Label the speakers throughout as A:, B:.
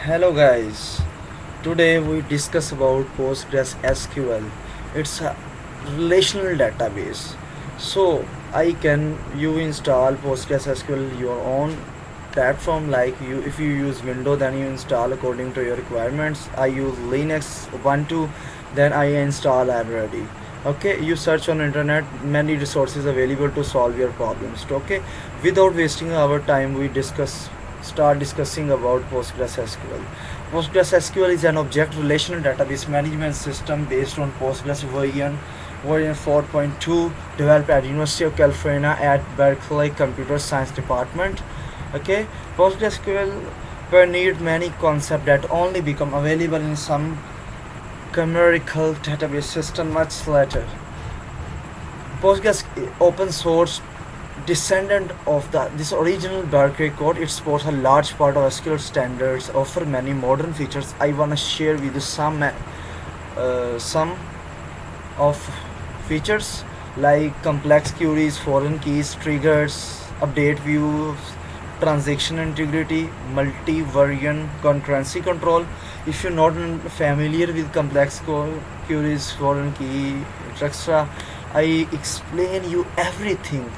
A: Hello guys. Today we discuss about PostgreSQL. It's a relational database. So I can you install PostgreSQL your own platform like you if you use Windows then you install according to your requirements. I use Linux Ubuntu then I install already. Okay, you search on internet many resources available to solve your problems. Okay, without wasting our time we start discussing about PostgreSQL. PostgreSQL is an object relational database management system based on Postgres version 4.2, developed at University of California at Berkeley Computer Science Department. Okay, PostgreSQL pioneered many concepts that only become available in some chimerical database system much later. Postgres open source descendant of this original Berkeley code. It supports a large part of SQL standards, offer many modern features. I wanna share with you some of features like complex queries, foreign keys, triggers, update views, transaction integrity, multi-variant concurrency control. If you're not familiar with complex queries, foreign key, etc., I explain you everything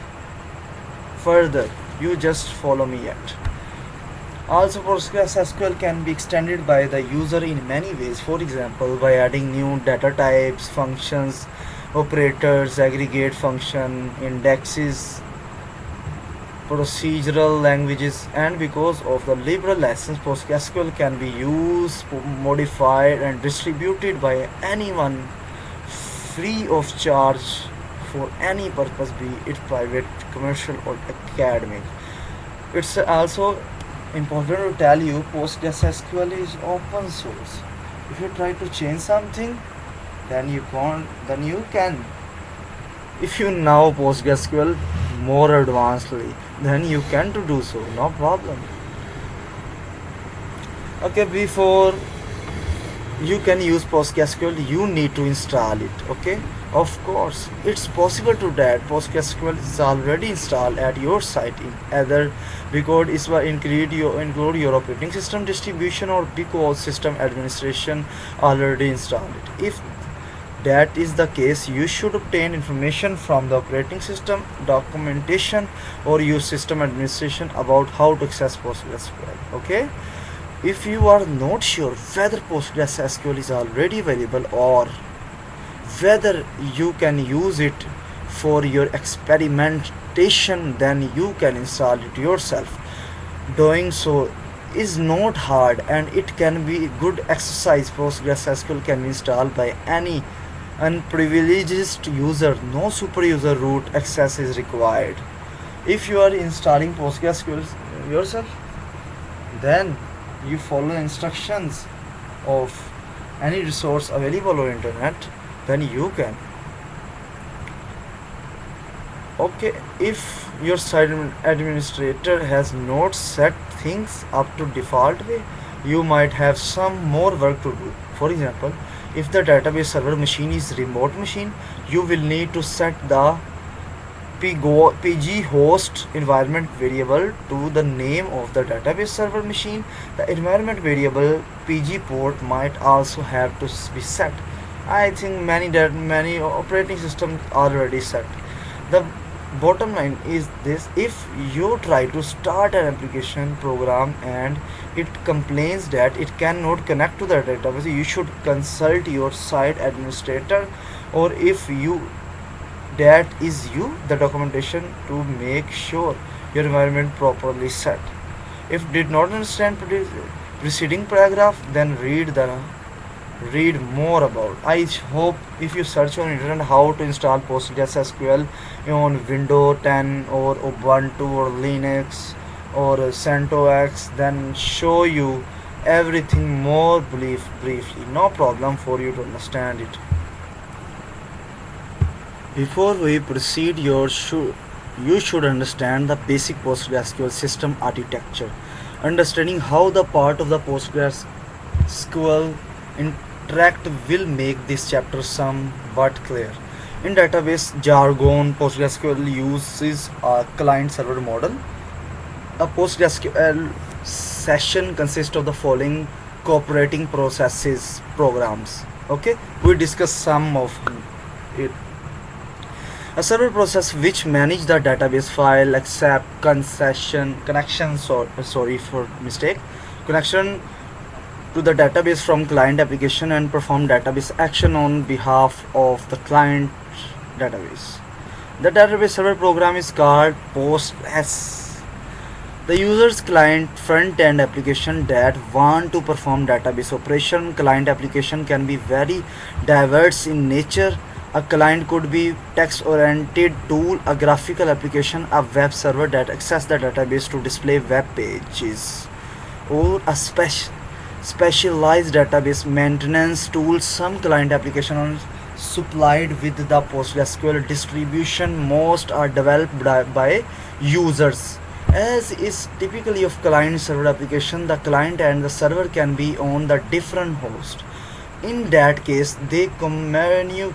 A: further. You just follow me yet. Also, PostgreSQL can be extended by the user in many ways. For example, by adding new data types, functions, operators, aggregate function, indexes, procedural languages, and because of the liberal license, PostgreSQL can be used, modified, and distributed by anyone free of charge for any purpose, be it private, commercial, or academic. It's also important to tell you PostgreSQL is open source. If you try to change something, then you can't. Then you can. If you know PostgreSQL more advancedly, then you can to do so. No problem. Okay, before you can use PostgreSQL, you need to install it. Okay, of course it's possible to that PostgreSQL is already installed at your site in either because it will include your operating system distribution or because system administration already installed it. If that is the case, you should obtain information from the operating system documentation or use system administration about how to access PostgreSQL. Okay, if you are not sure whether PostgreSQL is already available or whether you can use it for your experimentation, then you can install it yourself. Doing so is not hard and it can be good exercise. PostgreSQL can be installed by any unprivileged user. No super user root access is required. If you are installing PostgreSQL yourself, then you follow instructions of any resource available on internet, then you can. Okay, if your site administrator has not set things up to default way, you might have some more work to do. For example, if the database server machine is remote machine, you will need to set the pg host environment variable to the name of the database server machine. The environment variable pg port might also have to be set. I think many operating systems already set. The bottom line is this: if you try to start an application program and it complains that it cannot connect to the database, you should consult your site administrator, or if you that is you the documentation to make sure your environment properly set. If did not understand preceding paragraph, then read more about. I hope if you search on internet how to install PostgreSQL on Windows 10 or Ubuntu or Linux or CentOS, then show you everything more briefly. No problem for you to understand it. Before we proceed, you should understand the basic PostgreSQL system architecture. Understanding how the part of the PostgreSQL interact will make this chapter somewhat clear. In database jargon, PostgreSQL uses a client-server model. A PostgreSQL session consists of the following cooperating processes programs. Okay, we discuss some of it. A server process which manage the database file, accept connection, sorry for mistake, connection to the database from client application and perform database action on behalf of the client database. The database server program is called PostgreSQL. The user's client front-end application that want to perform database operation. Client application can be very diverse in nature. A client could be text-oriented tool, a graphical application, a web server that access the database to display web pages, or a specialized database maintenance tool. Some client applications supplied with the PostgreSQL distribution. Most are developed by users. As is typically of client server application, the client and the server can be on the different host. In that case, they communicate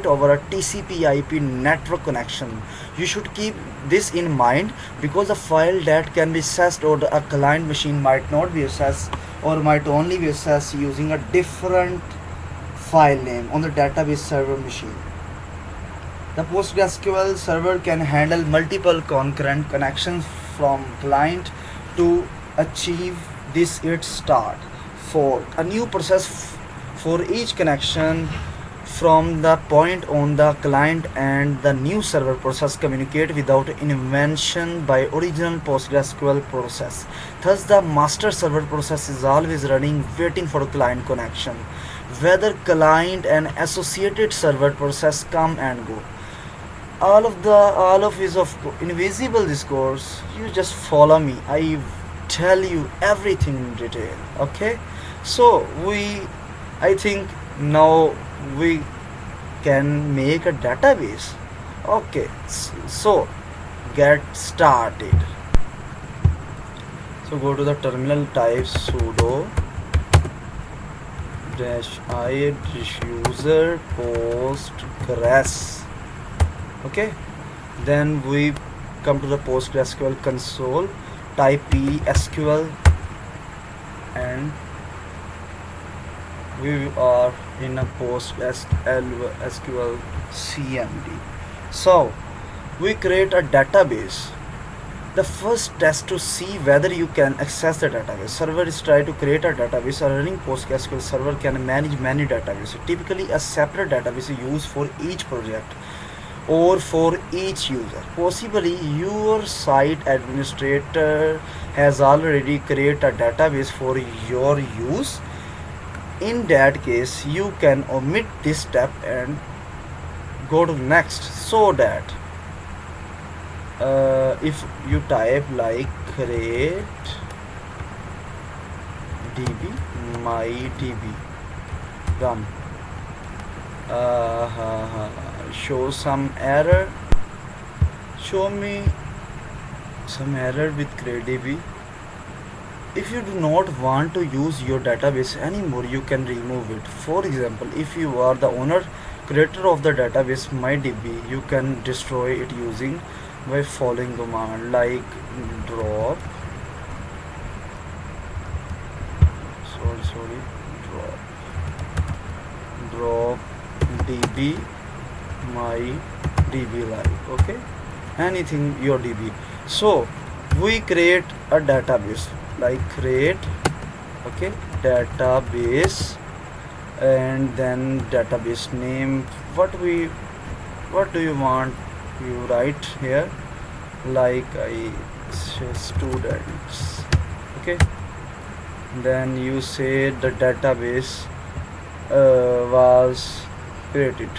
A: over a TCP/IP network connection. You should keep this in mind because a file that can be accessed or a client machine might not be accessed or might only be accessed using a different file name on the database server machine. The PostgreSQL server can handle multiple concurrent connections from client to achieve this its start. For a new process for each connection from the point on the client and the new server process communicate without intervention by original PostgreSQL process. Thus the master server process is always running waiting for client connection. Whether client and associated server process come and go. All of is of invisible this course. You just follow me. I tell you everything in detail. Okay, so I think now we can make a database. Okay, so get started. So go to the terminal, type sudo -i user postgres. Okay, then we come to the PostgreSQL console, type psql, and we are in a PostgreSQL cmd. So we create a database. The first test to see whether you can access the database. Server is try to create a database. A running PostgreSQL server can manage many databases. Typically a separate database is used for each project or for each user. Possibly your site administrator has already created a database for your use. In that case, you can omit this step and go to next, so that if you type like create db my db run, show some error, show me some error with CreateDB. If you do not want to use your database anymore, you can remove it. For example, if you are the owner creator of the database MyDB, you can destroy it using by following command like drop drop db my db live. Okay, anything your db. So we create a database like create, okay, database, and then database name. What do you want? You write here like I say students. Okay, then you say the database was created.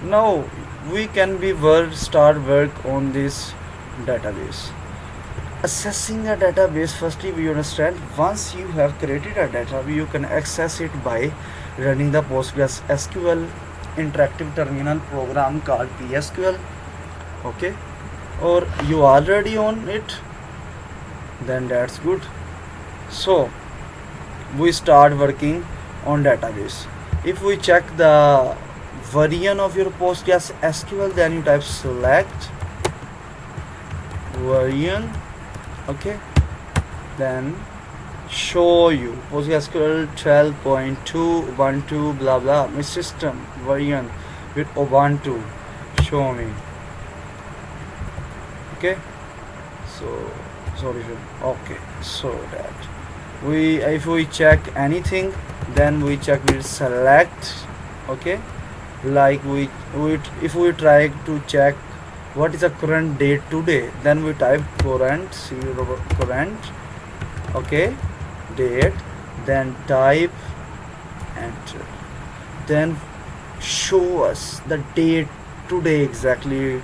A: Now we can start work on this database. Assessing a database, firstly we understand once you have created a database, you can access it by running the PostgreSQL interactive terminal program called PSQL. Okay, or you already on it, then that's good. So we start working on database. If we check the version of your PostgreSQL, then you type select version. Okay, then show you PostgreSQL 12.2 blah blah my system variant with Ubuntu. Show me. Okay, so sorry sir. Okay, so that we, if we check anything, then we check, we select. Okay, like we if we try to check what is the current date today, then we type current, current, okay, date, then type enter, then show us the date today exactly,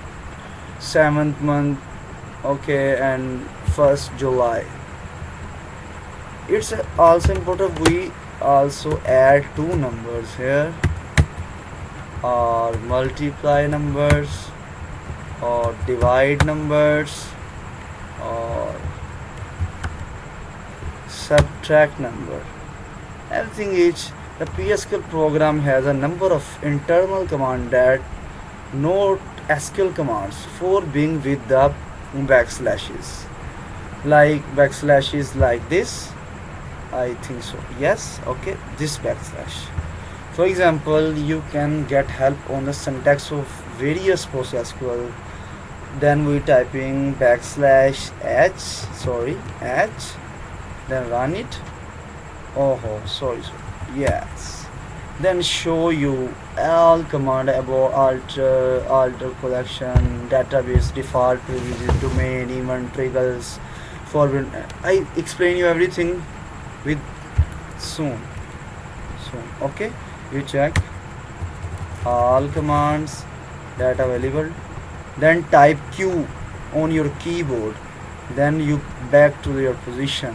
A: 7th month, okay, and 1st July. It's also important we also add two numbers here, or multiply numbers, or divide numbers, or subtract number. Everything is, the PSQL program has a number of internal commands that note SQL commands for being with the backslashes, like backslashes like this, I think so, yes, okay, this backslash. For example, you can get help on the syntax of various PostgreSQL. Then we typing backslash h, sorry, h, then run it. Oh, sorry, yes. Then show you all command about alter collection, database, default privileges, domain, event triggers, forward. I explain you everything with soon. Okay, you check all commands that are available, then type Q on your keyboard, then you back to your position.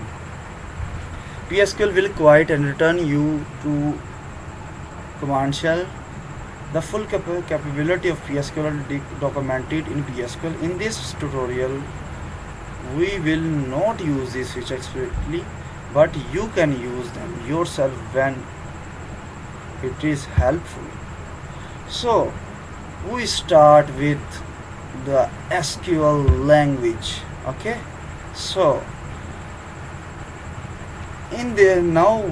A: PSQL will quiet and return you to command shell. The full capability of PSQL documented in PSQL. In this tutorial, we will not use this feature explicitly, but you can use them yourself when it is helpful. So we start with the SQL language. Okay, so in there now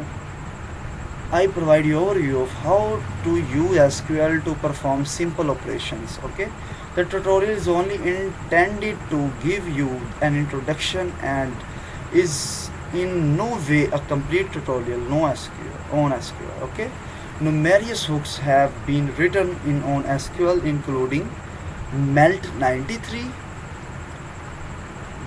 A: I provide you overview of how to use SQL to perform simple operations. Okay, the tutorial is only intended to give you an introduction and is in no way a complete tutorial on SQL. Okay, numerous hooks have been written in on SQL, including melt 93,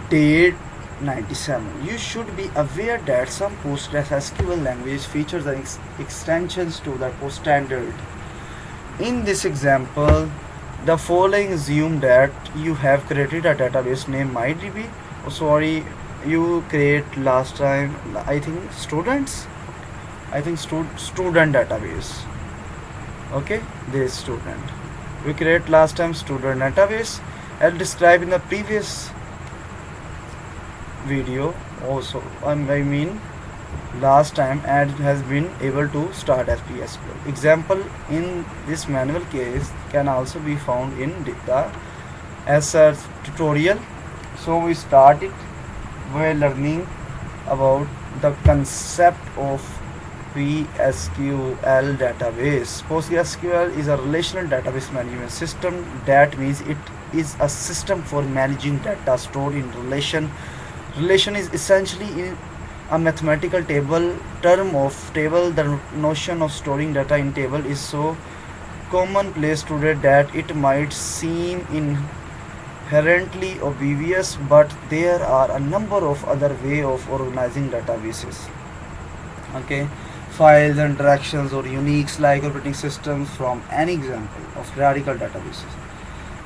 A: date 97. You should be aware that some PostgreSQL language features the extensions to the post standard. In this example, the following assume that you have created a database named MyDB. Oh, sorry, you create last time, I think students, I think student database. Okay, this student. We create last time student database. I'll describe in the previous video also. I mean last time ad has been able to start as PSQL. Example in this manual case can also be found in the SR tutorial. So we start it by learning about the concept of PSQL database. PostgreSQL is a relational database management system. That means it is a system for managing data stored in relation. Relation is essentially a mathematical table term of table. The notion of storing data in table is so commonplace today that it might seem inherently obvious, but there are a number of other ways of organizing databases. Okay, files, interactions, or uniques like operating systems from an example of radical databases.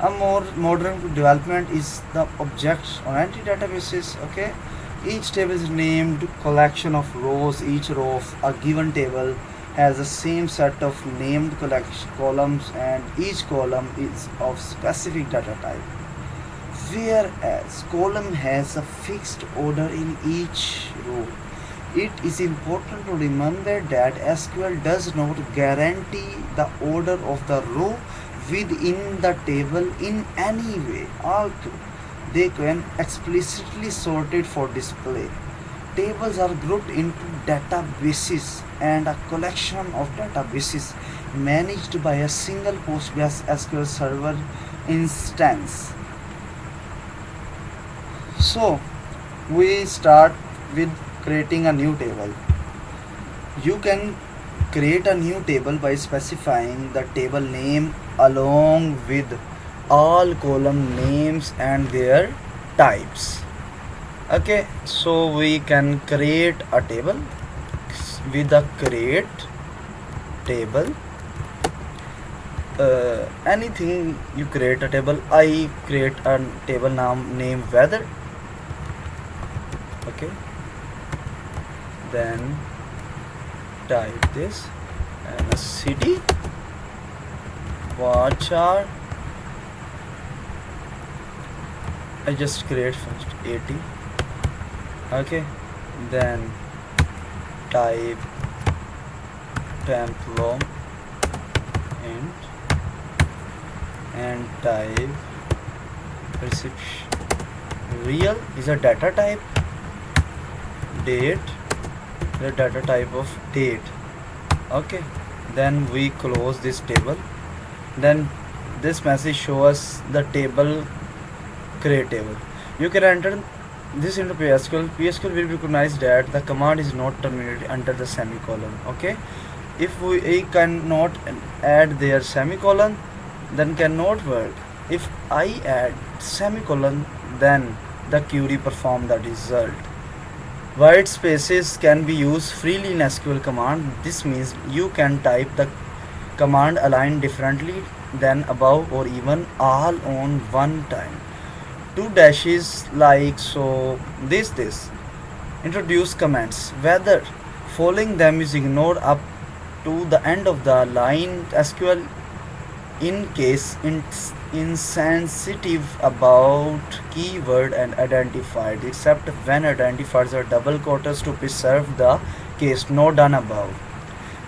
A: A more modern development is the object-oriented databases. Okay, each table is named collection of rows. Each row of a given table has the same set of named columns, and each column is of specific data type. Whereas column has a fixed order in each row. It is important to remember that SQL does not guarantee the order of the row within the table in any way, although they can explicitly sort it for display. Tables are grouped into databases and a collection of databases managed by a single PostgreSQL server instance. So, we start with creating a new table. You can create a new table by specifying the table name along with all column names and their types. Okay, so we can create a table with a create table. Anything you create a table. I create a table name weather. Okay, then type this and a city varchar. I just create first 80. Okay, then type templom and type reception. Real is a data type. Date, the data type of date. Okay, then we close this table. Then this message shows us the table create table. You can enter this into PSQL. PSQL will recognize that the command is not terminated under the semicolon. Okay, if we cannot add their semicolon, then cannot work. If I add semicolon, then the query perform the result. White spaces can be used freely in SQL command. This means you can type the command aligned differently than above or even all on one time. Two dashes like so. This introduce comments. Whether following them is ignored up to the end of the line. SQL in case insensitive about keyword and identified, except when identifiers are double quotes to preserve the case. No done above.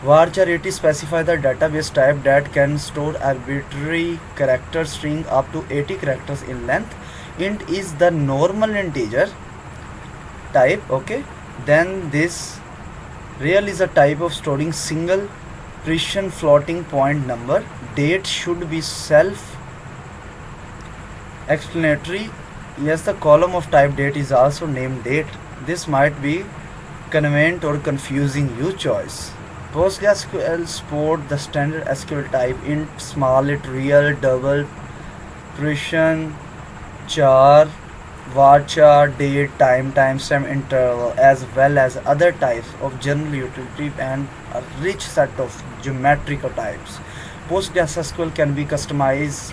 A: Varchar 80 specify the database type that can store arbitrary character string up to 80 characters in length. Int is the normal integer type. Okay, then this real is a type of storing single precision floating point number. Date should be self explanatory. Yes, the column of type date is also named date. This might be convenient or confusing, you choice. PostgreSQL support the standard SQL type int, small it, real, double, precision, char, varchar, date, time, timestamp, interval, as well as other types of general utility and a rich set of geometrical types. PostgreSQL can be customized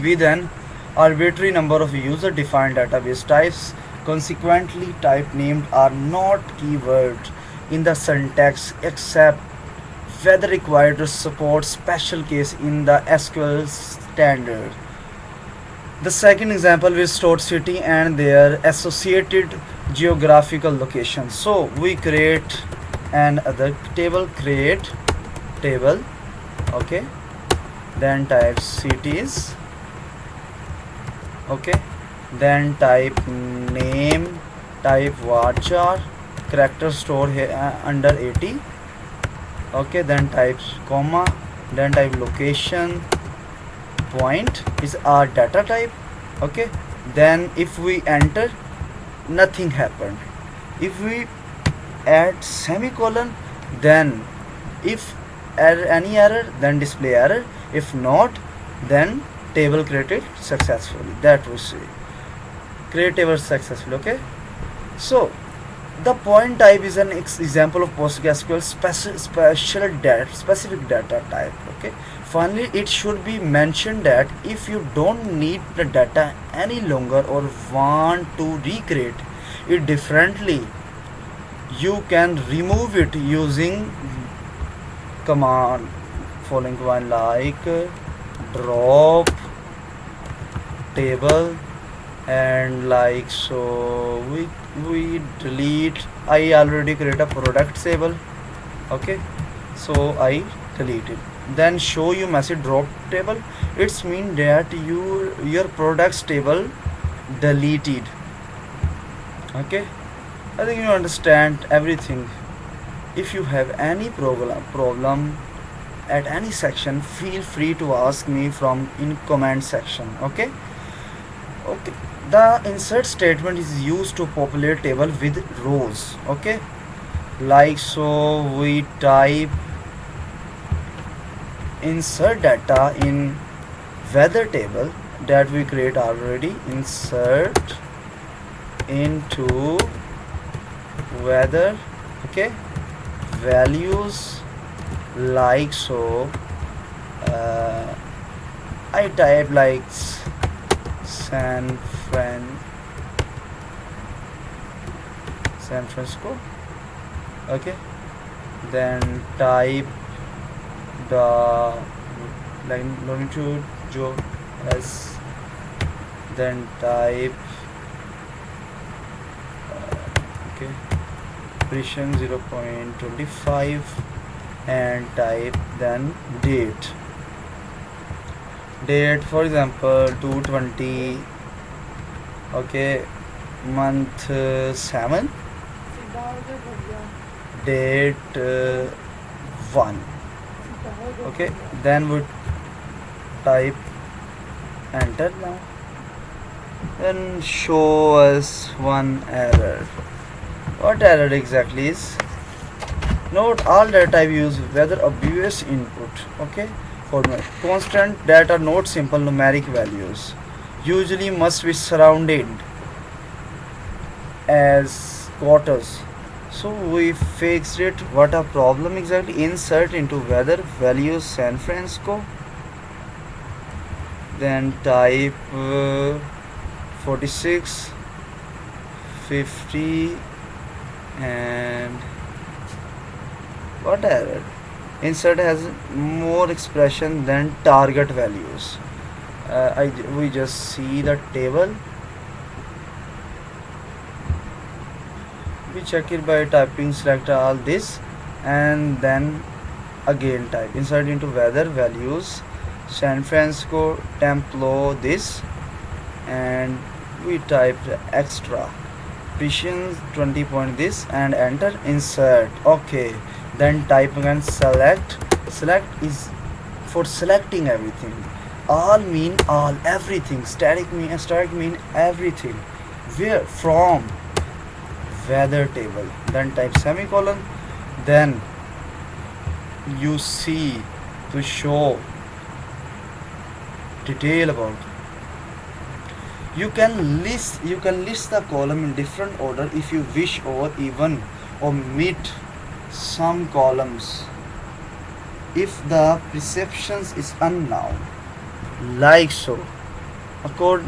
A: with an arbitrary number of user-defined database types. Consequently, type named are not keywords in the syntax except whether required to support special case in the SQL standard. The second example will store city and their associated geographical location. So we create another table, create table. Okay, then type cities. Okay, then type name, type varchar, character store here under 80. Okay, then type comma, then type location, point is our data type. Okay, then if we enter, nothing happened. If we add semicolon, then if any error, then display error. If not, then table created successfully. That we see create table successfully. Okay, so the point type is an example of PostgreSQL specific data type. Okay, finally it should be mentioned that if you don't need the data any longer or want to recreate it differently, you can remove it using command following one like drop table and like so we delete. I already create a product table. Okay, so I delete it. Then show you message drop table. It's mean that your products table deleted. Okay, I think you understand everything. If you have any problem at any section, feel free to ask me from in comment section. Okay. Okay. The insert statement is used to populate table with rows. Okay. Like so, we type insert data in weather table that we create already. Insert into weather. Okay. Values like so. uh, I type like San Fran San Francisco. Okay. Then type the longitude Joe as. Then type okay precision 0.25 and type then date for example 220. Okay, month 7, date 1. Okay, then we type enter now, then show us one error. What error exactly is? Note all data type use whether obvious input. Okay, format constant data not simple numeric values usually must be surrounded as quarters. So we fixed it. What a problem exactly? Insert into weather values San Francisco. Then type 46, 50, and what error? Insert has more expression than target values. We just see the table. We check it by typing select all this and then again type insert into weather values San Francisco temp low this, and we type extra precision 20 point this and enter insert. Okay, then type again select is for selecting everything. All mean all, everything. Static mean everything. Where from weather table. Then type semicolon. Then you see to show detail about. You can list the column in different order if you wish, or even omit some columns if the perceptions is unknown, like so. Accord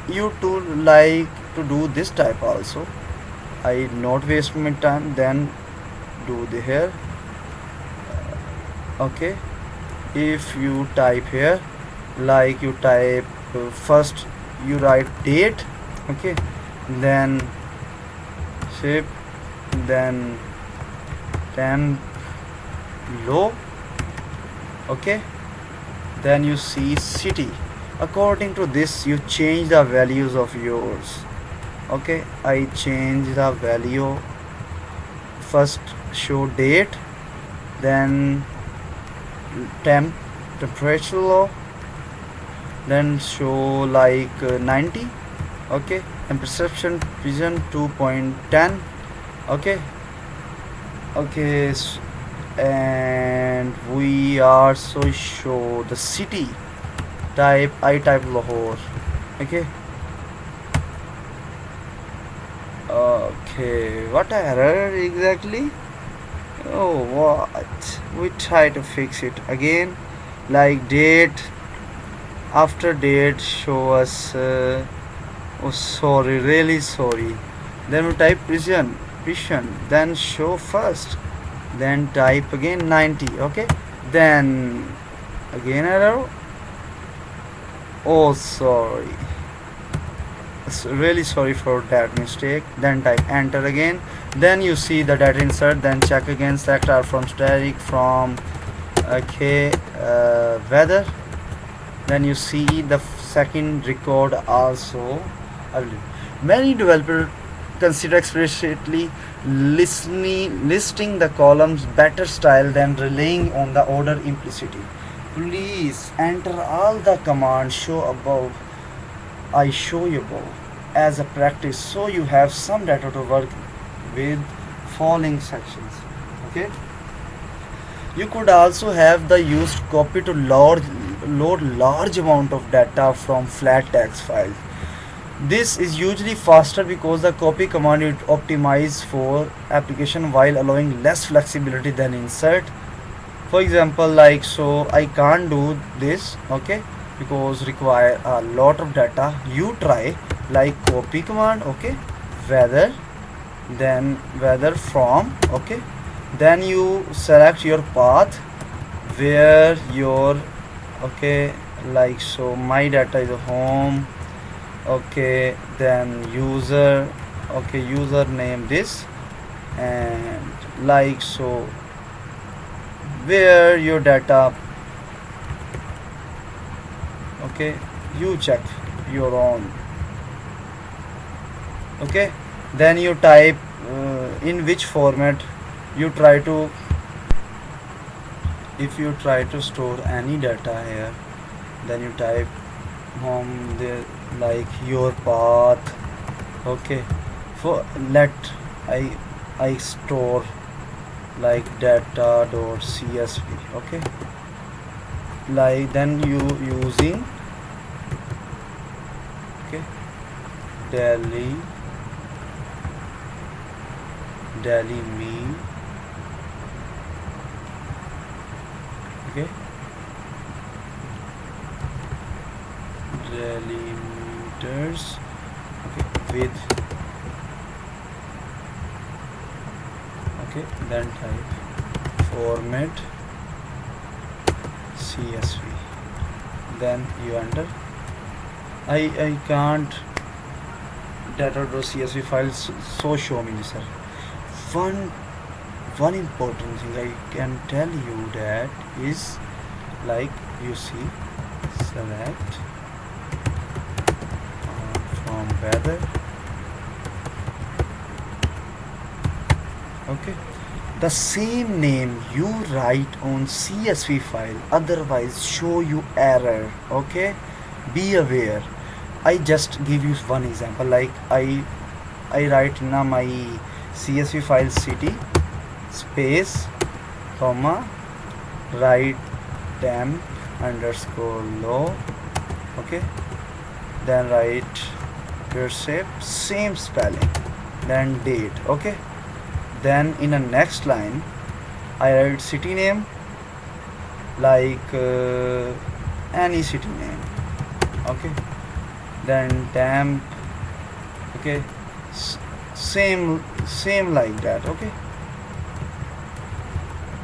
A: you to like to do this type also. I not waste my time, then do the here. Okay, if you type here, like you type first you write date. Okay, then shape, then temp low. Okay, then you see city. According to this you change the values of yours. Okay, I change the value. First show date, then temp temperature low, then show like 90. Okay, and perception vision 2.10. Okay, okay, and we also show the city type. I type Lahore. Okay. Okay, what error exactly? Oh, what? We try to fix it again. Like date, after date, show us. Oh, sorry, really sorry. Then we type precision. Then show first. Then type again 90. Okay. Then again error. Oh, sorry. Really sorry for that mistake. Then type enter again. Then you see the data insert. Then check again select R from static from okay weather. Then you see the second record also. Many developers consider explicitly listing the columns better style than relying on the order implicitly. Please enter all the commands I show you above as a practice, so you have some data to work with following sections. Okay. You could also have the used copy to load large amount of data from flat text files. This is usually faster because the copy command is optimized for application while allowing less flexibility than insert. For example, like so I can't do this, okay, because require a lot of data. You try like copy command, okay, whether, then whether from, okay, then you select your path where your, okay, like so my data is home, okay, then user, okay, username this, and like so where your data, okay, you check your own, okay, then you type in which format you try to, if you try to store any data here, then you type home there, like your path, okay, for let I store like data.csv, okay, like then you using, okay, Delhi me, okay, delimiters, okay, with, okay, then type format csv, then you enter. I can't data.csv files, so show me, sir. One important thing I can tell you that is, like you see, select from weather, okay, the same name you write on csv file otherwise show you error, okay, be aware. I just give you one example, like I write in my csv file city space comma write temp underscore low, okay, then write cursive same spelling, then date, okay, then in the next line I write city name, like any city name, okay, then temp, okay, same like that, okay,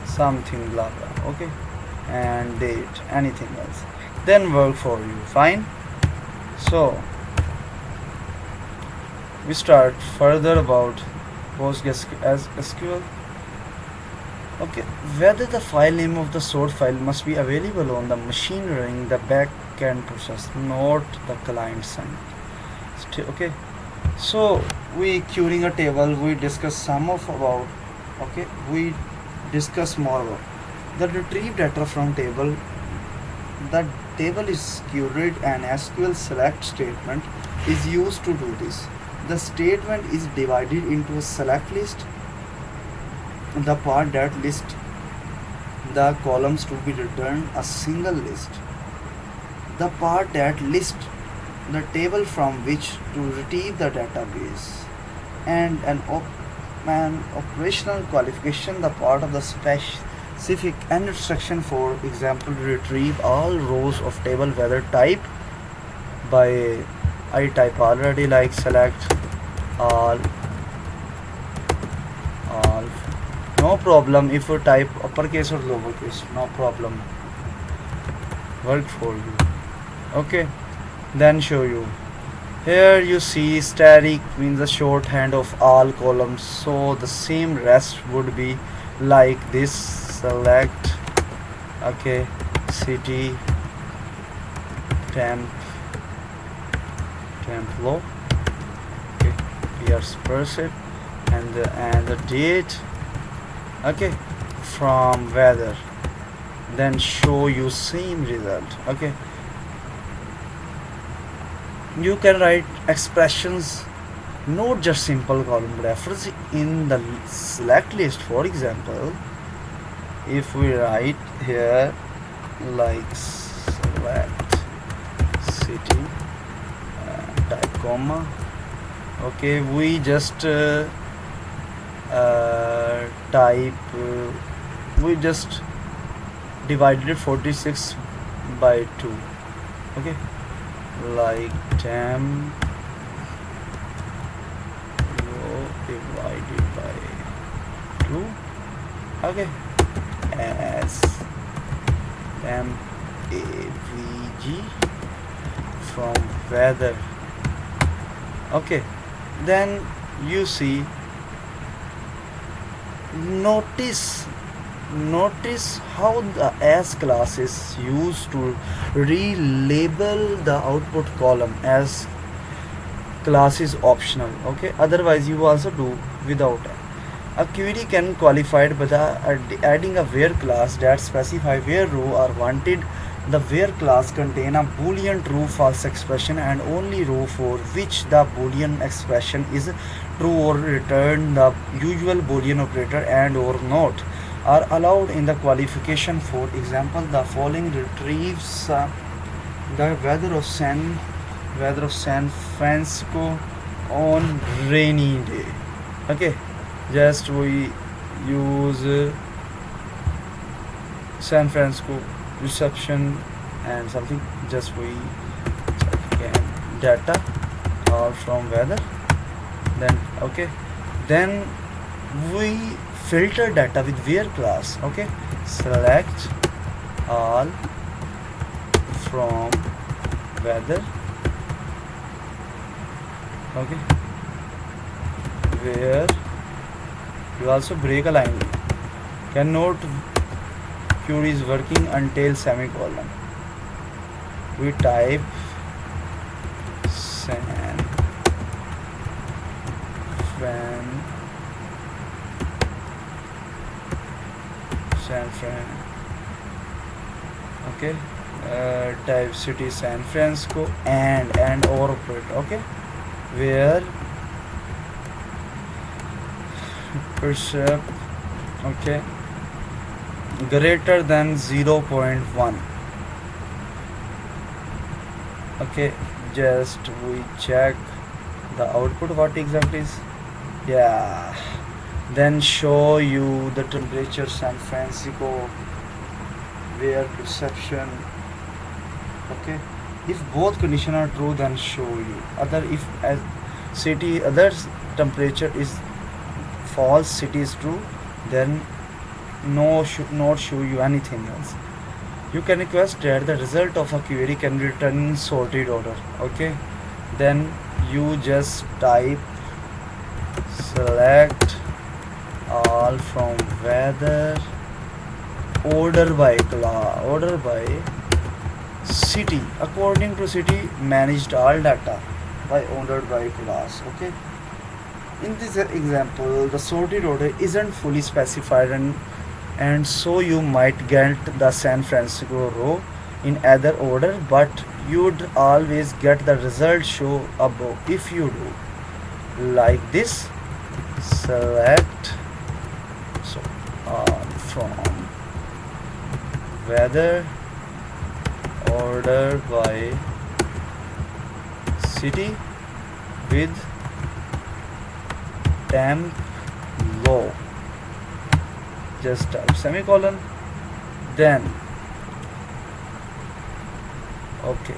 A: something blah blah, okay, and date, anything else, then work for you fine. So we start further about PostgreSQL. Okay, whether the file name of the source file must be available on the machine running the backend process, not the client side. Okay, so we querying a table, we discuss some of about, okay, we discuss more about the retrieve data from table. The table is queried and SQL select statement is used to do this. The statement is divided into a select list, the part that lists the columns to be returned a single list, the part that lists the table from which to retrieve the database, and an operational qualification, the part of the specific and instruction, for example, retrieve all rows of table whether type by I type already, like select all, no problem if you type uppercase or lowercase, no problem, work for you, okay, then show you. Here you see static means the shorthand of all columns, so the same rest would be like this, select, okay, city temp low, okay, year's birthday and the date, okay, from weather, then show you same result. Okay, you can write expressions, not just simple column reference in the select list. For example, if we write here like select city, type comma, okay, we just type we just divided 46 by 2, okay, like 10 divided by 2, okay, as MAVG from weather. Okay, then you see, notice how the as class is used to relabel the output column. As class is optional, okay, otherwise you also do without it. A query can qualified by adding a where class that specify where row are wanted. The where class contain a boolean true false expression and only row for which the boolean expression is true or return the usual boolean operator and or not are allowed in the qualification. For example, the following retrieves the weather of San Francisco on rainy day. Okay, just we use San Francisco reception and something, just we check again data all from weather, then okay, then we filter data with where class. Okay, select all from weather, okay, where you also break a line, cannot query is working until semicolon. We type San Fran, okay, type city San Francisco and or operator, okay, where percep, okay, greater than 0.1, okay, just we check the output what exactly is, yeah, then show you the temperature San Francisco where perception, okay, if both conditions are true then show you other, if as city other temperature is false, city is true, then should not show you anything else. You can request that the result of a query can be returned in sorted order, okay, then you just type select all from weather, order by city, according to city, managed all data by ordered by class, okay. In this example, the sorted order isn't fully specified, and so you might get the San Francisco row in either order, but you'd always get the result show above if you do like this, select so from weather, order by city with temp low, just type semicolon, then okay,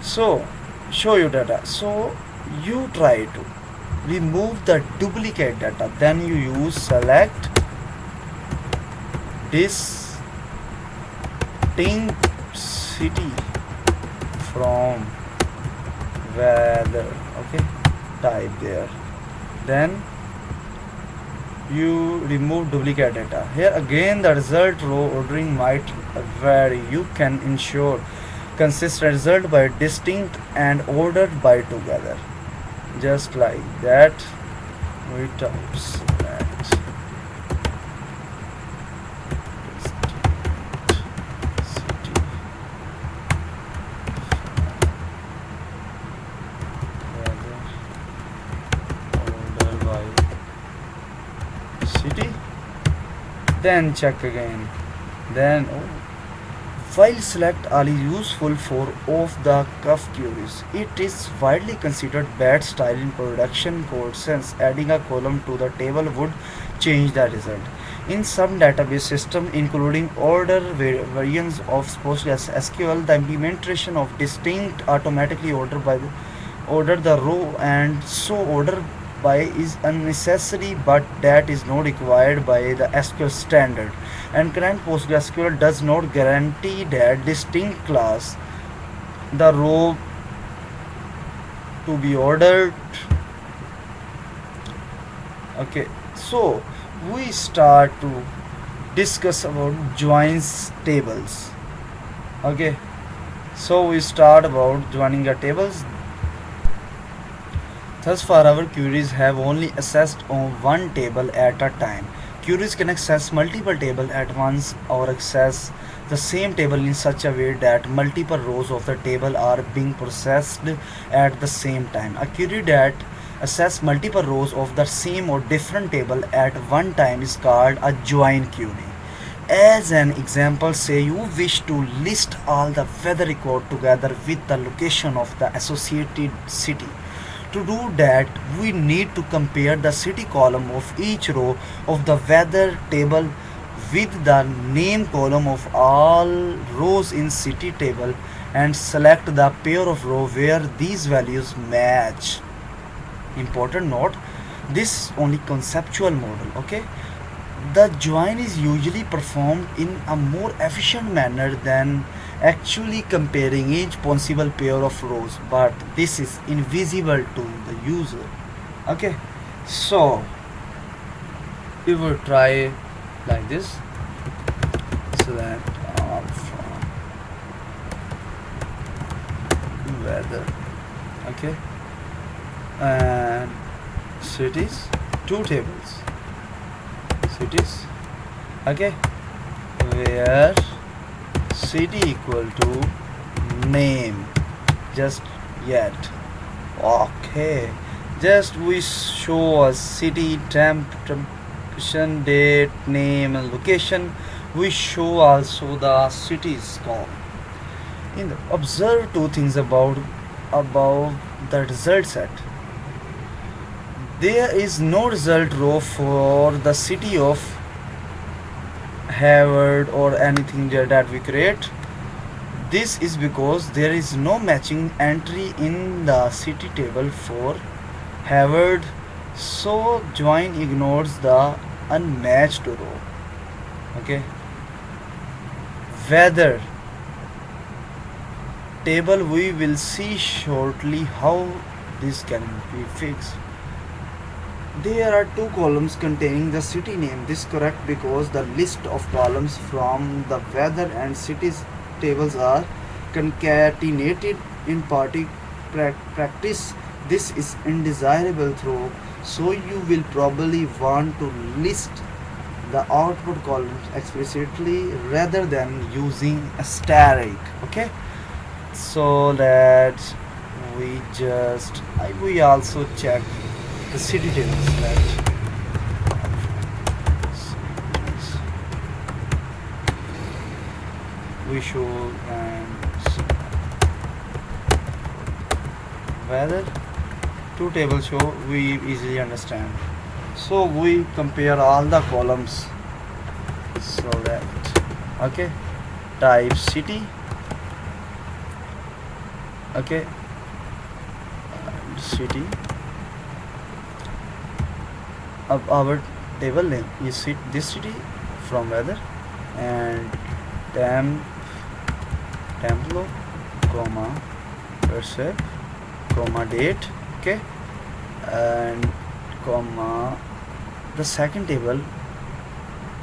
A: so show you data, so you try to remove the duplicate data, then you use select distinct city from weather, okay, type there, then you remove duplicate data. Here again the result row ordering might vary. You can ensure consistent result by distinct and ordered by together, just like that. we type select city weather order by city, then check again, then while select all is useful for off-the-cuff queries, it is widely considered bad style in production code since adding a column to the table would change the result. In some database systems, including older variants of PostgreSQL, the implementation of distinct automatically order the row and so order by is unnecessary, but that is not required by the SQL standard, and current PostgreSQL does not guarantee that distinct class the row to be ordered. Okay, so we start to discuss about joins tables. Okay, so we start about joining the tables. Thus far, our queries have only accessed on one table at a time. Queries can access multiple tables at once or access the same table in such a way that multiple rows of the table are being processed at the same time. A query that access multiple rows of the same or different table at one time is called a join query. As an example, say you wish to list all the weather record together with the location of the associated city. To do that, we need to compare the city column of each row of the weather table with the name column of all rows in city table and select the pair of row where these values match. Important note, this is only conceptual model. Okay, the join is usually performed in a more efficient manner than actually comparing each possible pair of rows, but this is invisible to the user. Okay, so we will try like this. Select all from weather. Okay, and cities, two tables, cities. Okay, where city equal to name, just yet. Okay, just we show a city, temperature, date, name and location. We show also the city's column. In the, observe two things about the result set. There is no result row for the city of Harvard or anything that we create. This is because there is no matching entry in the city table for Harvard, so join ignores the unmatched row. Okay, weather table, we will see shortly how this can be fixed. There are two columns containing the city name. This is correct because the list of columns from the weather and cities tables are concatenated in practice. This is undesirable through, so you will probably want to list the output columns explicitly rather than using asterisk. Okay, so that we also check the city tables. We show and weather, two tables show, we easily understand. So we compare all the columns. So that, okay, type city. Okay, city of our table name is this city from weather and templo comma percep comma date. Okay, and comma the second table,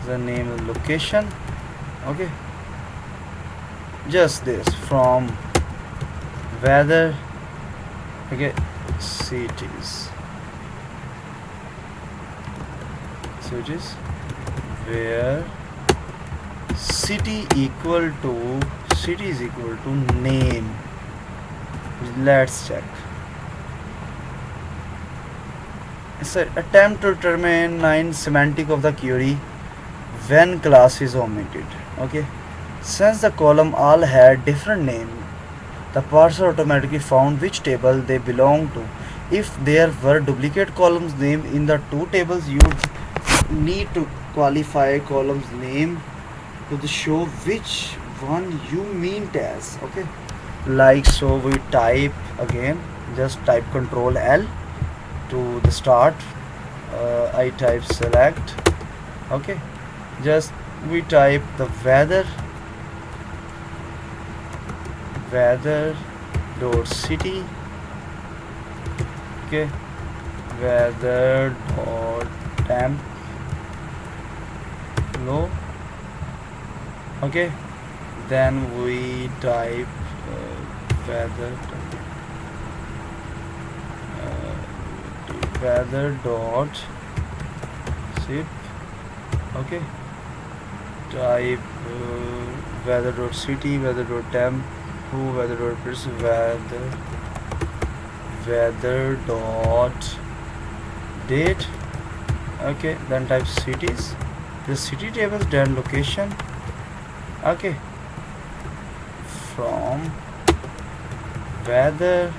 A: the name of location. Okay, just this from weather. Okay, cities. So it is where city is equal to name. Let's check. So attempt to determine semantic of the query when class is omitted. Okay, since the column all had different name, the parser automatically found which table they belong to. If there were duplicate columns name in the two tables, you need to qualify columns name to show which one you meant as. Okay, like so we type again, just type Control L to the start. I type select. Okay, just we type the weather dot city. Okay, weather dot temp low. Okay, then we type weather weather dot zip. Okay, type weather dot city, weather dot temp, weather dot press, weather dot date. Okay, then type cities, the city tables, then location. Okay, from weather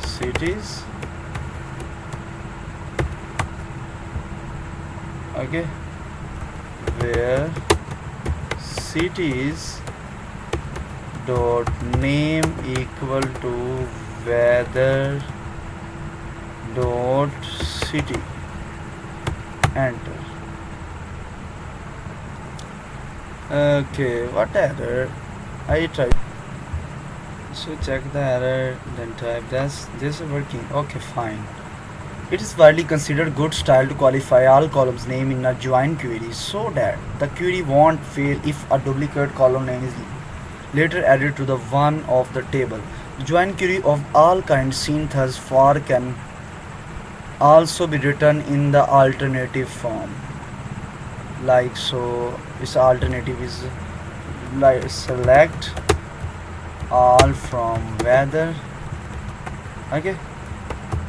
A: cities. Okay, where cities dot name equal to weather dot city. Enter. Okay, what error? I tried. So check the error, then type this is working. Okay, fine. It is widely considered good style to qualify all columns name in a join query so that the query won't fail if a duplicate column name is later added to the one of the table. Join query of all kinds seen thus far can also be written in the alternative form. Like so, its alternative is like select all from weather. Okay,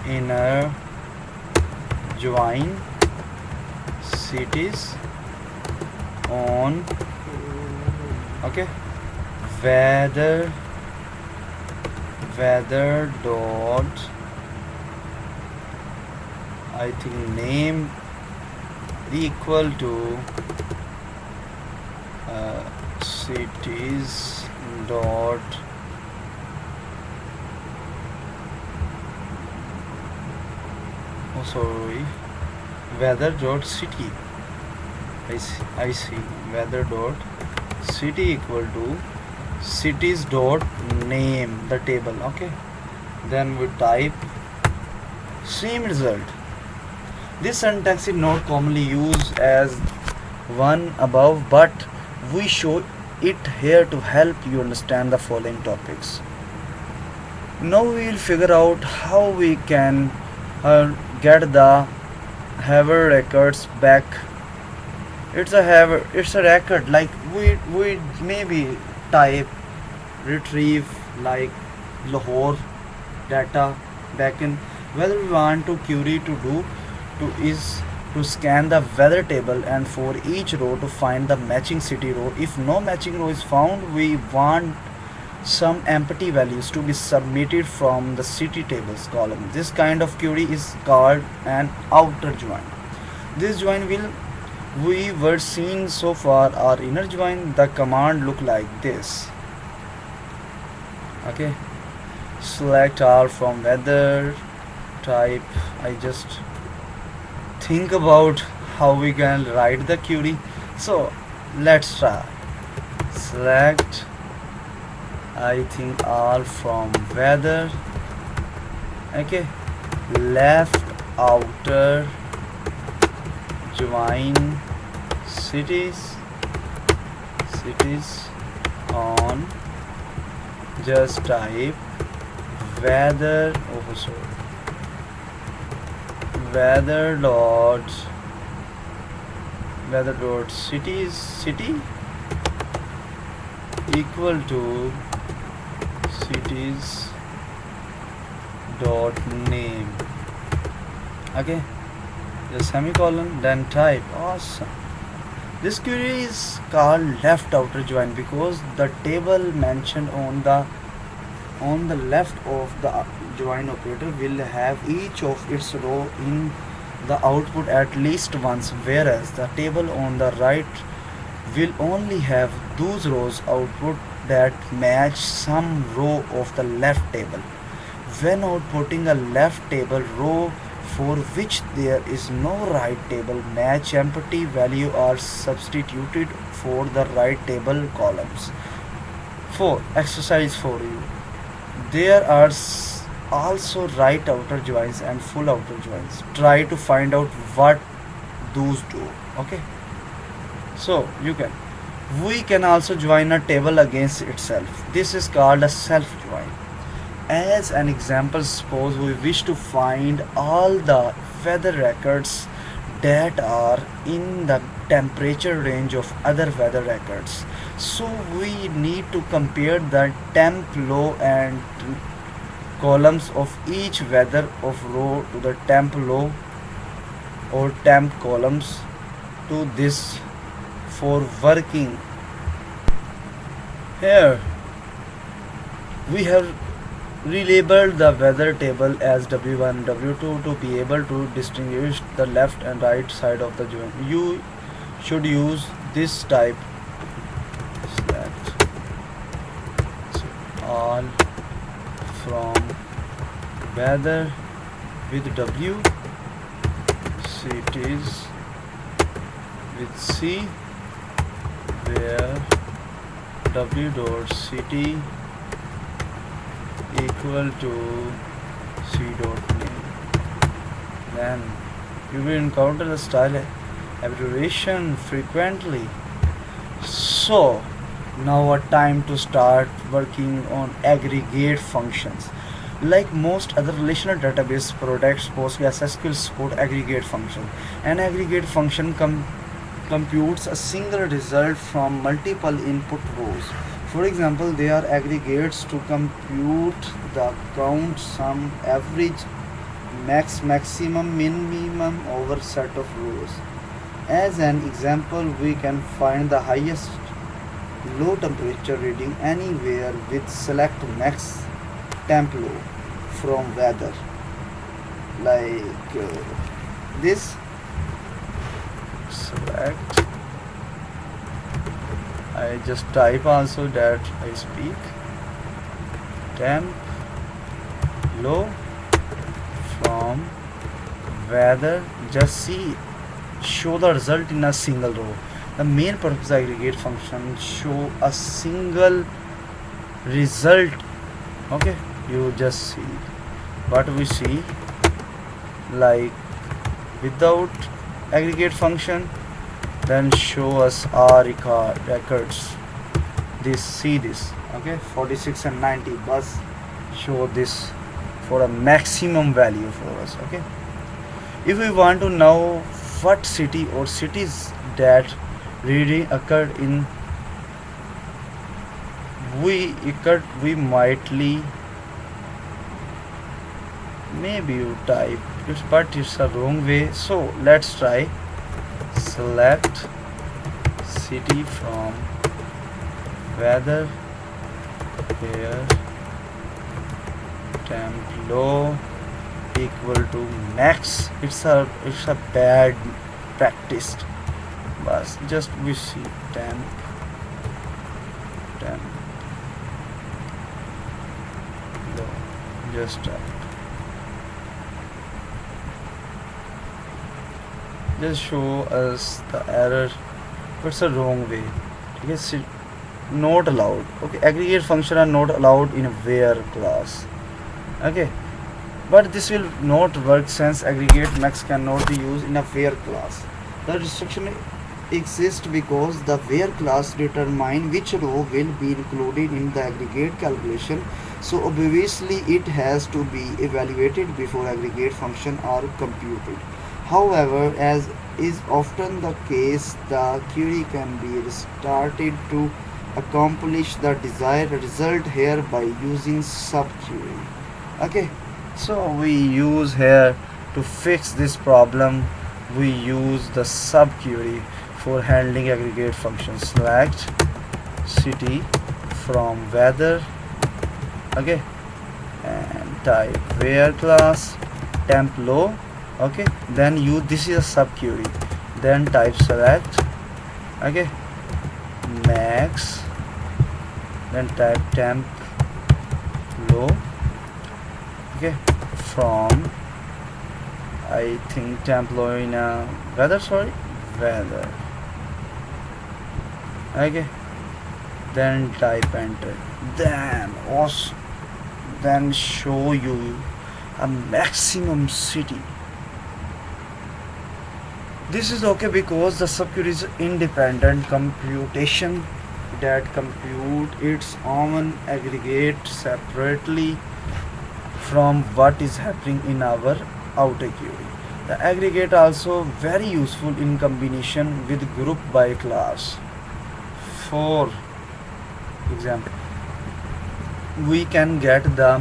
A: inner join cities on. Okay, weather dot I think name equal to cities dot sorry, weather dot city. I see weather dot city equal to cities dot name, the table. Okay, then we type same result. This syntax is not commonly used as one above, but we show it here to help you understand the following topics. Now we will figure out how we can get the Haver records back. It's a record, like we maybe type retrieve like Lahore data backend. Whether we want to query to do to is to scan the weather table and for each row to find the matching city row. If no matching row is found, we want some empty values to be submitted from the city tables column. This kind of query is called an outer join. This join will we were seeing so far are inner join. The command look like this. Okay, select all from weather type. I just think about how we can write the query, so let's try. Select I think all from weather. Okay, left outer join cities on, just type weather weather dot weather dot city equal to cities dot name. Okay, the semicolon, then type. Awesome. This query is called left outer join because the table mentioned on the left of the join operator will have each of its row in the output at least once, whereas the table on the right will only have those rows output that match some row of the left table. When outputting a left table row for which there is no right table match, empty value are substituted for the right table columns. For exercise for you, there are also right outer joins and full outer joins. Try to find out what those do. Okay, so we can also join a table against itself. This is called a self join. As an example, suppose we wish to find all the weather records that are in the temperature range of other weather records. So we need to compare the temp low and columns of each weather of row to the temp low or temp columns to this for working. Here we have relabeled the weather table as W1 and W2 to be able to distinguish the left and right side of the joint. You should use this type select all from weather with W, cities with C, where W dot city equal to C dot name. Then you will encounter the style abbreviation frequently. So now a time to start working on aggregate functions. Like most other relational database products, PostgreSQL support aggregate function. An aggregate function computes a single result from multiple input rows. For example, they are aggregates to compute the count, sum, average, maximum, minimum over set of rows. As an example, we can find the highest low temperature reading anywhere with select max temp low from weather, like this. Select, I just type also that I speak temp low from weather. Just see, show the result in a single row. The main purpose aggregate function show a single result. Okay, you just see what we see. Like without aggregate function, then show us our records. This, see this, okay, 46 and 90, but show this for a maximum value for us. Okay, if we want to know what city or cities that reading occurred in, we mightly maybe you type it, but it's a wrong way. So let's try select city from weather where temp low equal to max. It's a bad practice, but just we see temp low, just show us the error, but it's a wrong way. Yes, not allowed. Okay, aggregate function are not allowed in where class. Okay, but this will not work since aggregate max cannot be used in a where class. The restriction exists because the where class determine which row will be included in the aggregate calculation. So obviously it has to be evaluated before aggregate function are computed. However, as is often the case, the query can be restarted to accomplish the desired result here by using subquery. Okay, so we use here to fix this problem, we use the subquery for handling aggregate functions. Select city from weather, okay, and type where class temp low, okay, then you, this is a subquery, then type select, okay, max, then type temp low, okay, from, I think temp low in weather, sorry, weather, okay, then type enter, then also, then show you a maximum city. This is okay because the subquery is independent computation that compute its own aggregate separately from what is happening in our outer query. The aggregate also very useful in combination with group by class. For example, we can get the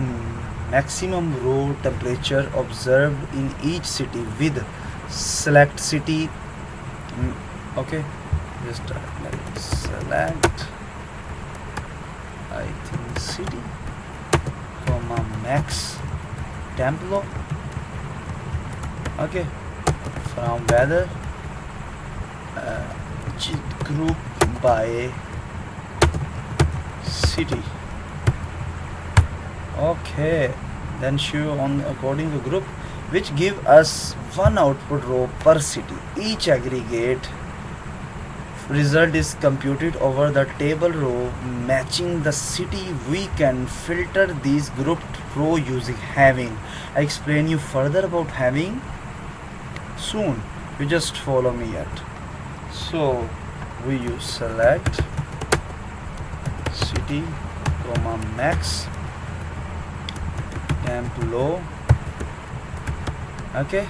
A: maximum row temperature observed in each city with select city, okay, just like select, I think city, comma max temp low, okay, from weather, group by city, okay, then show on according to group, which give us one output row per city. Each aggregate result is computed over the table row matching the city. We can filter these grouped row using having. I explain you further about having soon, you just follow me yet. So we use select city comma max temp low, okay,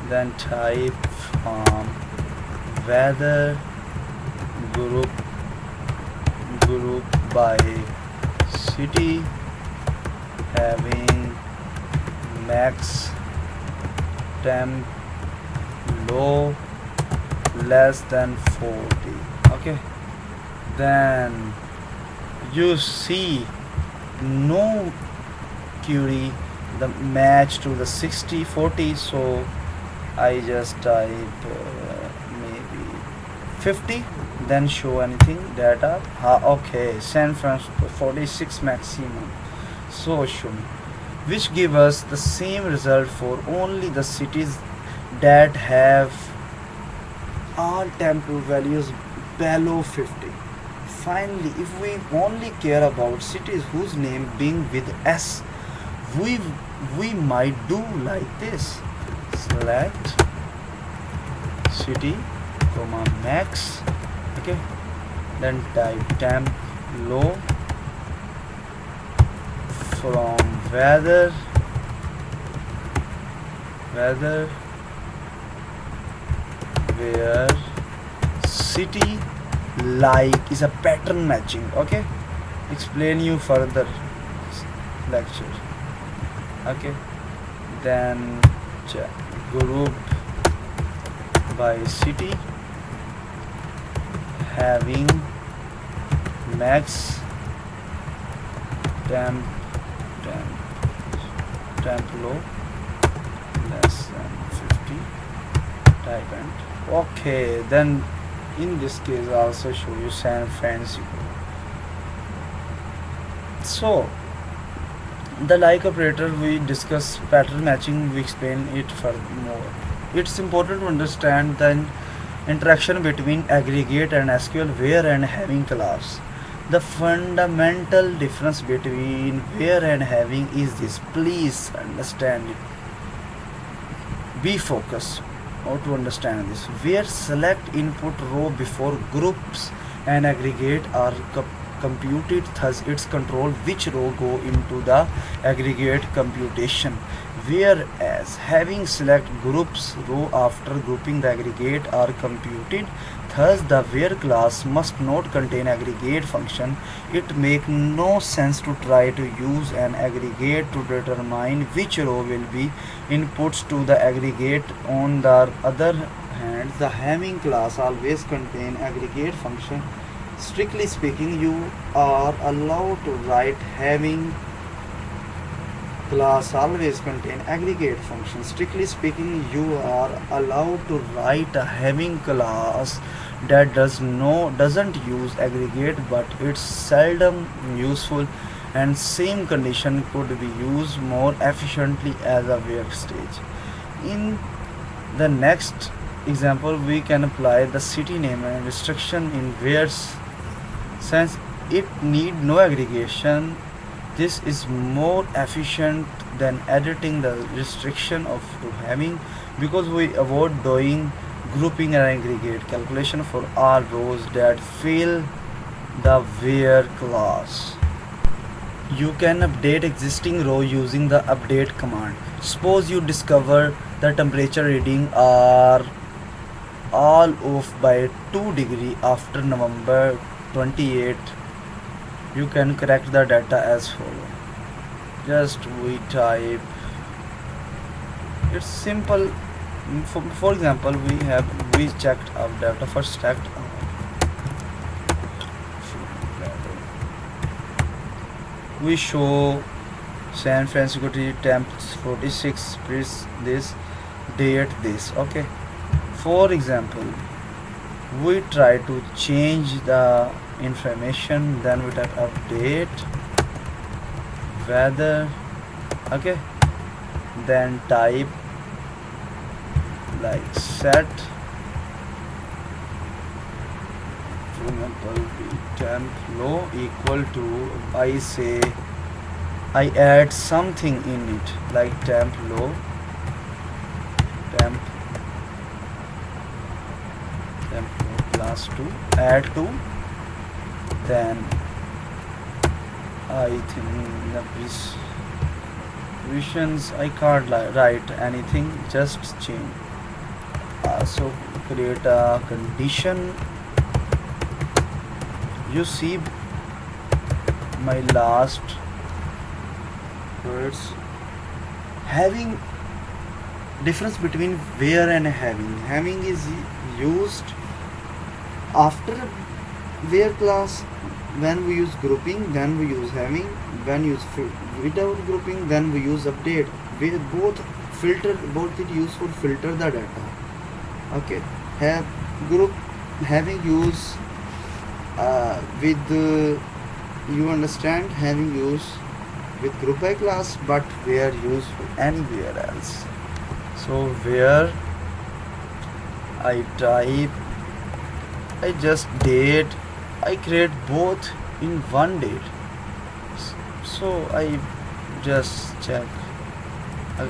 A: then type from weather group by city having max temp low less than 40, okay, then you see no query the match to the 60/40, so I just type maybe 50, then show anything data, okay, San Francisco 46 maximum, so show me, which give us the same result for only the cities that have all temp values below 50. Finally, if we only care about cities whose name being with S, we might do like this: select city comma max, okay, then type temp low from weather where city like is a pattern matching, okay, explain you further lecture, okay, then group by city having max temp low less than 50, type and okay, then in this case I also show you San Francisco. So the like operator, we discuss pattern matching, we explain it furthermore. It's important to understand the interaction between aggregate and SQL where and having class. The fundamental difference between where and having is this, please understand it, be focused how to understand this. Where select input row before groups and aggregate are computed, thus its control which row go into the aggregate computation. Whereas having select groups row after grouping the aggregate are computed, thus the where class must not contain aggregate function. It make no sense to try to use an aggregate to determine which row will be inputs to the aggregate. On the other hand, the having class always contain aggregate function. Strictly speaking, you are allowed to write having class always contain aggregate function. Strictly speaking, you are allowed to write a having class that doesn't use aggregate, but it's seldom useful, and same condition could be used more efficiently as a where stage. In the next example, we can apply the city name and restriction in where since it need no aggregation. This is more efficient than editing the restriction of to having, because we avoid doing grouping and aggregate calculation for all rows that fill the where class. You can update existing row using the update command. Suppose you discover the temperature reading are all off by 2 degree after November 28. You can correct the data as follow. Just we type, it's simple. For example, we checked our data, first checked we show San Francisco temp 46, please this date this. Okay, for example, we try to change the information, then we type update weather. Okay, then type like set, for example, temp low equal to, I add something in it like temp low, temp low plus 2, add 2, then I think the visions I can't write anything, just change. So create a condition. You see my last words. Having, difference between where and having. Having is used after where class. When we use grouping, then we use having. When use without grouping, then we use update. We both it used for filter the data. Okay, have group having use with you understand, having use with group by class, but where used anywhere else. So where I type, I just date, I create both in one date. So I just check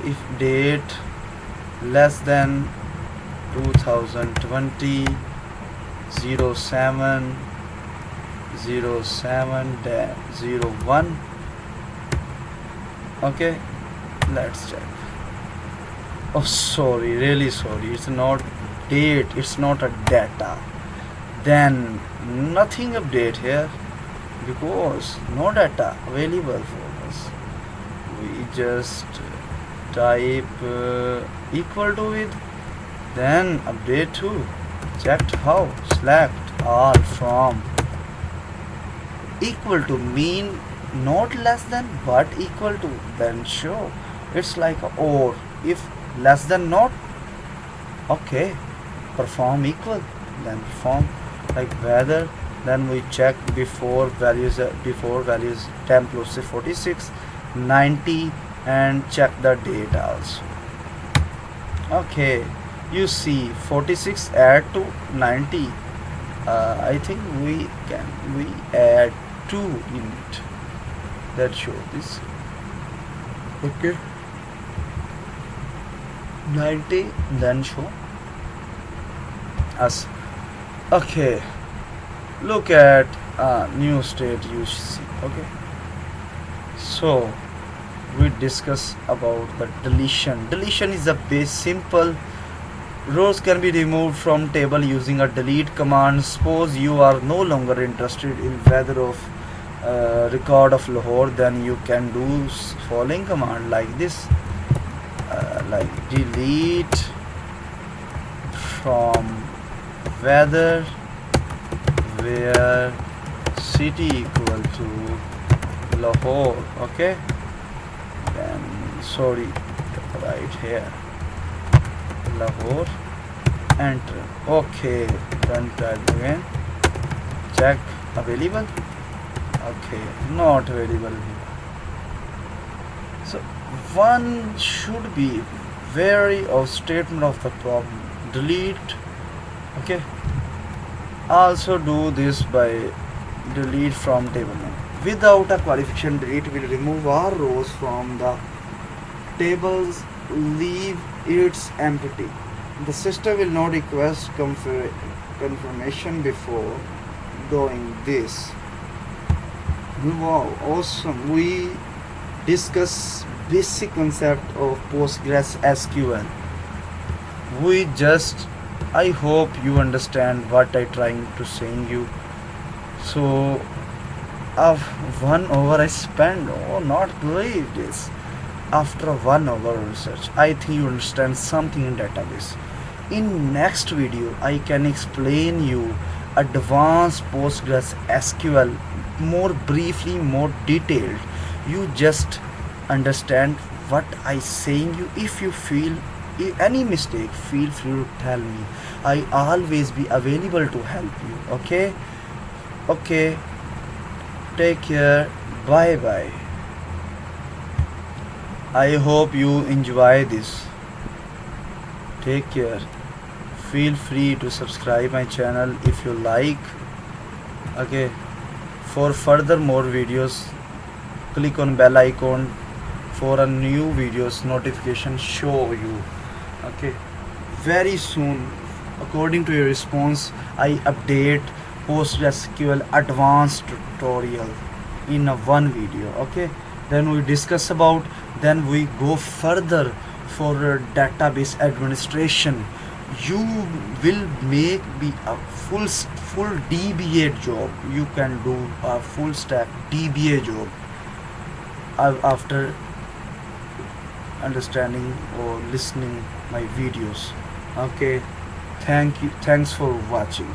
A: if date less than 2020 07 01. Okay, let's check. Oh, sorry, really sorry, it's not date, it's not a data. Then nothing update here because no data available for us. We just type equal to with, then update to, checked how, select all from, equal to mean not less than but equal to, then show. It's like a or. If less than not, okay, perform equal, then perform like whether, then we check before values temp plus 46 90 and check the date also. Okay, you see 46 add to 90. I think we add 2 in it, that show this. Okay, 90 then show us. Okay, look at new state you see. Okay, so we discuss about the deletion. Deletion is a base simple. Rows can be removed from table using a delete command. Suppose you are no longer interested in whether of record of Lahore, then you can do following command like this, like delete from weather where city equal to Lahore. Okay, then sorry, right here Lahore, enter. Okay, run type again, check available. Okay, not available here. So one should be wary of statement of the problem. Delete. Okay, also do this by delete from table name. Without a qualification, delete will remove all rows from the tables, leave it empty. The system will not request confirmation before doing this. Wow, awesome. We discuss basic concept of Postgres SQL. We just, I hope you understand what I trying to saying you. So of 1 hour I spent, oh not believe this. After 1 hour research, I think you understand something in database. In next video I can explain you advanced Postgres SQL more briefly, more detailed. You just understand what I saying you. If you feel any mistake, feel free to tell me. I always be available to help you. Okay, okay, take care, bye bye. I hope you enjoy this. Take care. Feel free to subscribe my channel if you like. Okay, for further more videos, click on bell icon for a new videos notification show you. Okay, very soon, according to your response, I update PostgreSQL advanced tutorial in a one video. Okay, then we discuss about, then we go further for database administration. You will make be a full DBA job. You can do a full stack DBA job after understanding or listening my videos. Okay, thank you, thanks for watching.